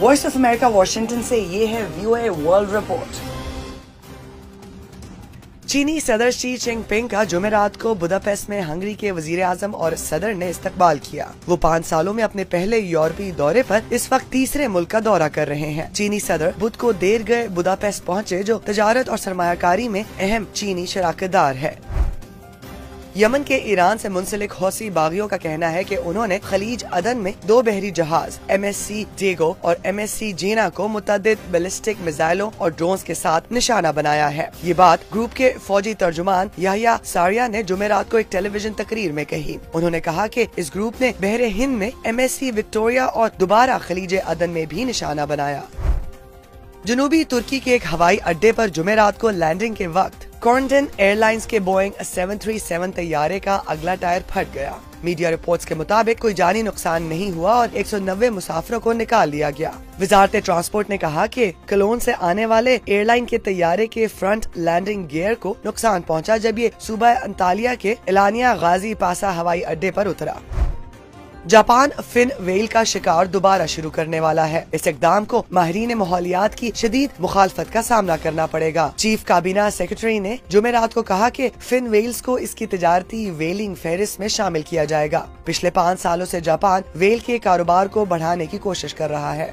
Voice of America Washington से ये है VOA वर्ल्ड रिपोर्ट। चीनी सदर शी जिनपिंग का जुमेरात को बुदापेस्ट में हंगरी के वजीर आजम और सदर ने इस्तकबाल किया। वो 5 सालों में अपने पहले यूरोपीय दौरे पर इस वक्त तीसरे मुल्क का दौरा कर रहे हैं। चीनी सदर बुध को देर गए बुदापेस्ट पहुँचे, जो तजारत और सरमायाकारी में अहम चीनी शराकतदार है। यमन के ईरान से मुंसलिक हौसी बागियों का कहना है कि उन्होंने खलीज अदन में 2 बहरी जहाज MSC डेगो और MSC जीना को मुतअद्दिद बैलिस्टिक मिसाइलों और ड्रोन्स के साथ निशाना बनाया है। ये बात ग्रुप के फौजी तर्जुमान याह्या सारिया ने जुमेरात को एक टेलीविजन तकरीर में कही। उन्होंने कहा कि इस ग्रुप ने बहरे हिंद में MSC विक्टोरिया और दोबारा खलीज अदन में भी निशाना बनाया। जनूबी तुर्की के एक हवाई अड्डे पर जुमेरात को लैंडिंग के वक्त कॉर्डन एयरलाइंस के बोइंग 737 तैयारे का अगला टायर फट गया। मीडिया रिपोर्ट्स के मुताबिक कोई जानी नुकसान नहीं हुआ और 190 मुसाफिरों को निकाल लिया गया। वजारत ट्रांसपोर्ट ने कहा कि कलोन से आने वाले एयरलाइन के तैयारे के फ्रंट लैंडिंग गियर को नुकसान पहुंचा जब ये सूबा अंतालिया के एलानिया गाजी पासा हवाई अड्डे पर उतरा। जापान फिन वेल का शिकार दोबारा शुरू करने वाला है। इस इकदाम को माहिरीन माहौलियात की शदीद मुखालफत का सामना करना पड़ेगा। चीफ काबीना सेक्रेटरी ने जुमेरात को कहा कि फिन वेल्स को इसकी तिजारती वेलिंग फहरिस्त में शामिल किया जाएगा। पिछले 5 सालों से जापान वेल के कारोबार को बढ़ाने की कोशिश कर रहा है।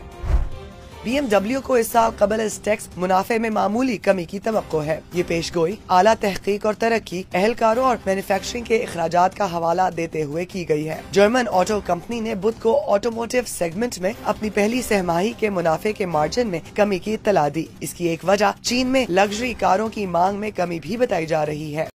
BMW को इस साल कबल टैक्स मुनाफे में मामूली कमी की तवक्को है। ये पेशगोई आला तहकीक और तरक्की, अहलकारों और मैन्युफैक्चरिंग के अखराजात का हवाला देते हुए की गई है। जर्मन ऑटो कंपनी ने बुध को ऑटोमोटिव सेगमेंट में अपनी पहली सहमाही के मुनाफे के मार्जिन में कमी की इत्तला दी। इसकी एक वजह चीन में लग्जरी कारों की मांग में कमी भी बताई जा रही है।